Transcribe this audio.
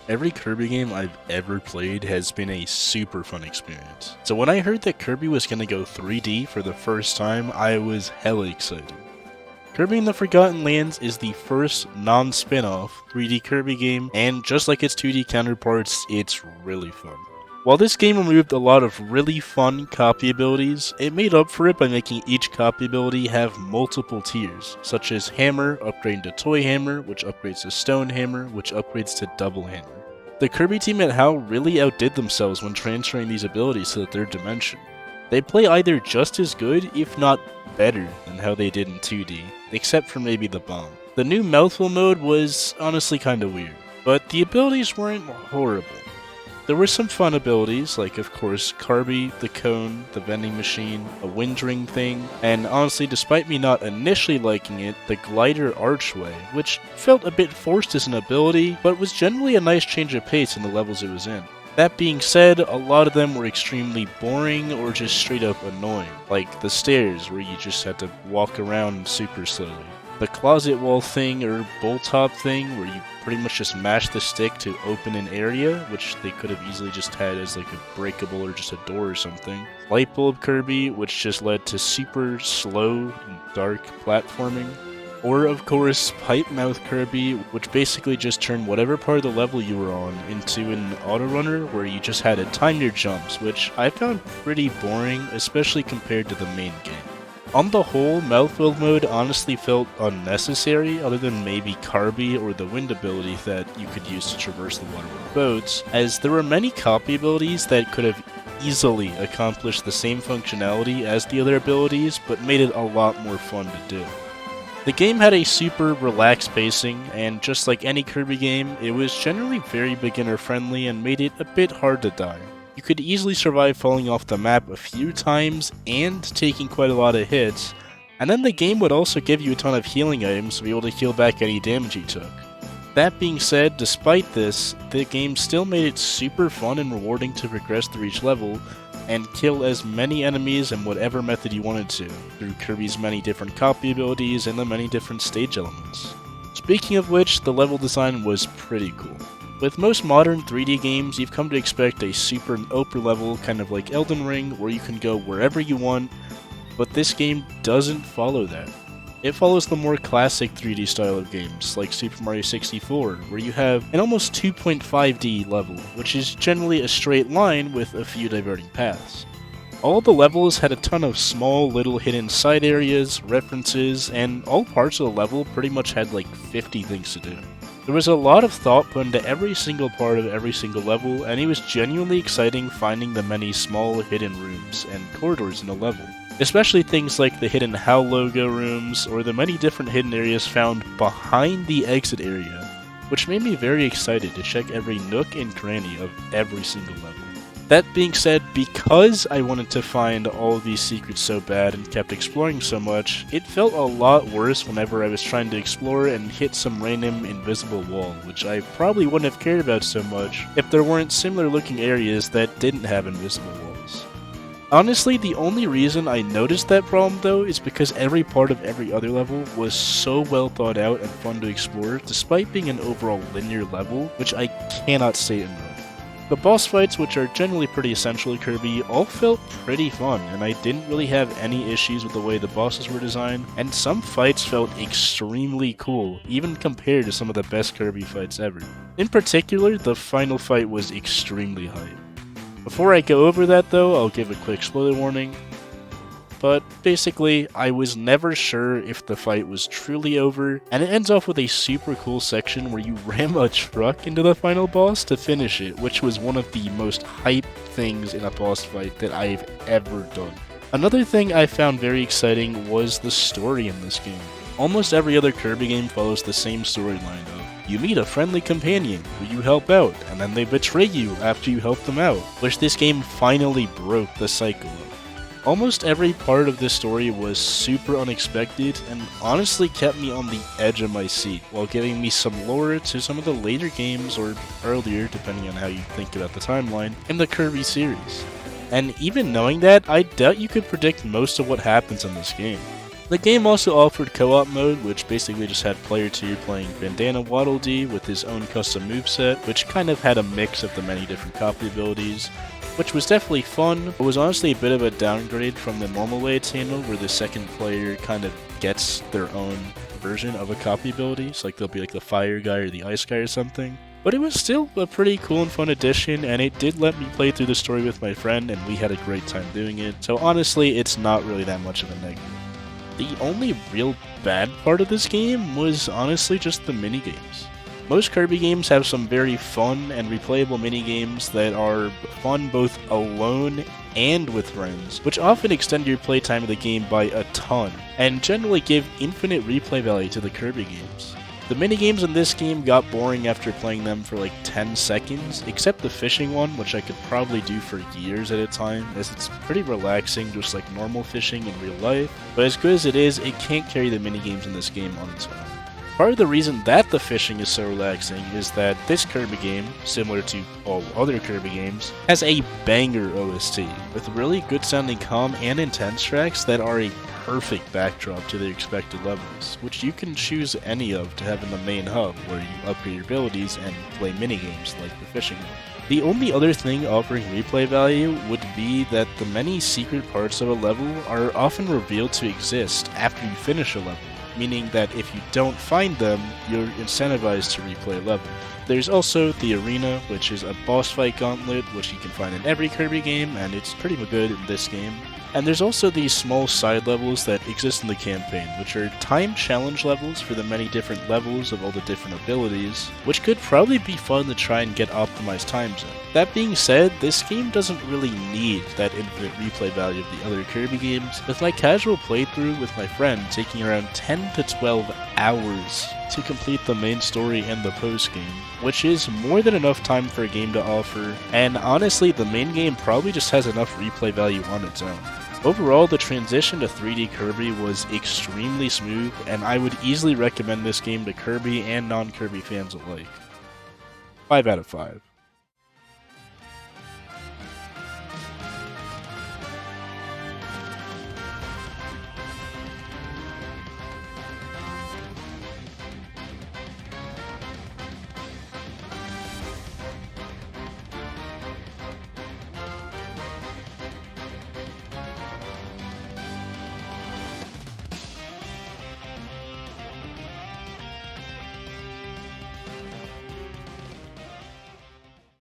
Every Kirby game I've ever played has been a super fun experience. So when I heard that Kirby was gonna go 3D for the first time, I was hella excited. Kirby in the Forgotten Lands is the first non-spin-off 3D Kirby game, and just like its 2D counterparts, it's really fun. While this game removed a lot of really fun copy abilities, it made up for it by making each copy ability have multiple tiers, such as Hammer upgrading to Toy Hammer, which upgrades to Stone Hammer, which upgrades to Double Hammer. The Kirby team at HAL really outdid themselves when transferring these abilities to the third dimension. They play either just as good, if not better, than how they did in 2D, except for maybe the bomb. The new Mouthful mode was honestly kinda weird, but the abilities weren't horrible. There were some fun abilities, like of course Kirby, the cone, the vending machine, a wind ring thing, and honestly despite me not initially liking it, the glider archway, which felt a bit forced as an ability, but was generally a nice change of pace in the levels it was in. That being said, a lot of them were extremely boring or just straight up annoying, like the stairs where you just had to walk around super slowly. The closet wall thing or bowl top thing where you pretty much just mash the stick to open an area, which they could have easily just had as like a breakable or just a door or something. Light bulb Kirby, which just led to super slow and dark platforming. Or of course Pipe Mouth Kirby, which basically just turned whatever part of the level you were on into an auto runner where you just had to time your jumps, which I found pretty boring, especially compared to the main game. On the whole, Mouthful mode honestly felt unnecessary, other than maybe Kirby or the wind ability that you could use to traverse the water with boats, as there were many copy abilities that could have easily accomplished the same functionality as the other abilities, but made it a lot more fun to do. The game had a super relaxed pacing, and just like any Kirby game, it was generally very beginner friendly and made it a bit hard to die. You could easily survive falling off the map a few times and taking quite a lot of hits, and then the game would also give you a ton of healing items to be able to heal back any damage you took. That being said, despite this, the game still made it super fun and rewarding to progress through each level, and kill as many enemies in whatever method you wanted to, through Kirby's many different copy abilities and the many different stage elements. Speaking of which, the level design was pretty cool. With most modern 3D games, you've come to expect a super open level, kind of like Elden Ring, where you can go wherever you want, but this game doesn't follow that. It follows the more classic 3D style of games, like Super Mario 64, where you have an almost 2.5D level, which is generally a straight line with a few diverting paths. All the levels had a ton of small little hidden side areas, references, and all parts of the level pretty much had like 50 things to do. There was a lot of thought put into every single part of every single level, and it was genuinely exciting finding the many small hidden rooms and corridors in the level. Especially things like the hidden HAL logo rooms, or the many different hidden areas found behind the exit area, which made me very excited to check every nook and cranny of every single level. That being said, because I wanted to find all of these secrets so bad and kept exploring so much, it felt a lot worse whenever I was trying to explore and hit some random invisible wall, which I probably wouldn't have cared about so much if there weren't similar looking areas that didn't have invisible walls. Honestly, the only reason I noticed that problem though is because every part of every other level was so well thought out and fun to explore, despite being an overall linear level, which I cannot say enough. The boss fights, which are generally pretty essential to Kirby, all felt pretty fun, and I didn't really have any issues with the way the bosses were designed, and some fights felt extremely cool, even compared to some of the best Kirby fights ever. In particular, the final fight was extremely hype. Before I go over that though, I'll give a quick spoiler warning. But basically, I was never sure if the fight was truly over, and it ends off with a super cool section where you ram a truck into the final boss to finish it, which was one of the most hype things in a boss fight that I've ever done. Another thing I found very exciting was the story in this game. Almost every other Kirby game follows the same storyline of, you meet a friendly companion who you help out, and then they betray you after you help them out, which this game finally broke the cycle of. Almost every part of this story was super unexpected and honestly kept me on the edge of my seat while giving me some lore to some of the later games, or earlier depending on how you think about the timeline, in the Kirby series. And even knowing that, I doubt you could predict most of what happens in this game. The game also offered co-op mode, which basically just had player 2 playing Bandana Waddle Dee with his own custom moveset, which kind of had a mix of the many different copy abilities, which was definitely fun, but was honestly a bit of a downgrade from the normal way it's handled, where the second player kind of gets their own version of a copy ability, so like they'll be like the fire guy or the ice guy or something. But it was still a pretty cool and fun addition, and it did let me play through the story with my friend, and we had a great time doing it, so honestly, it's not really that much of a negative. The only real bad part of this game was honestly just the minigames. Most Kirby games have some very fun and replayable minigames that are fun both alone and with friends, which often extend your playtime of the game by a ton, and generally give infinite replay value to the Kirby games. The minigames in this game got boring after playing them for like 10 seconds, except the fishing one, which I could probably do for years at a time, as it's pretty relaxing just like normal fishing in real life, but as good as it is, it can't carry the minigames in this game on its own. Part of the reason that the fishing is so relaxing is that this Kirby game, similar to all other Kirby games, has a banger OST, with really good sounding calm and intense tracks that are a perfect backdrop to the expected levels, which you can choose any of to have in the main hub, where you upgrade your abilities and play minigames like the fishing one. The only other thing offering replay value would be that the many secret parts of a level are often revealed to exist after you finish a level, meaning that if you don't find them, you're incentivized to replay a level. There's also the arena, which is a boss fight gauntlet, which you can find in every Kirby game, and it's pretty good in this game. And there's also these small side levels that exist in the campaign, which are time challenge levels for the many different levels of all the different abilities, which could probably be fun to try and get optimized times in. That being said, this game doesn't really need that infinite replay value of the other Kirby games, with my casual playthrough with my friend taking around 10 to 12 hours to complete the main story and the post-game, which is more than enough time for a game to offer, and honestly the main game probably just has enough replay value on its own. Overall, the transition to 3D Kirby was extremely smooth, and I would easily recommend this game to Kirby and non-Kirby fans alike. 5 out of 5.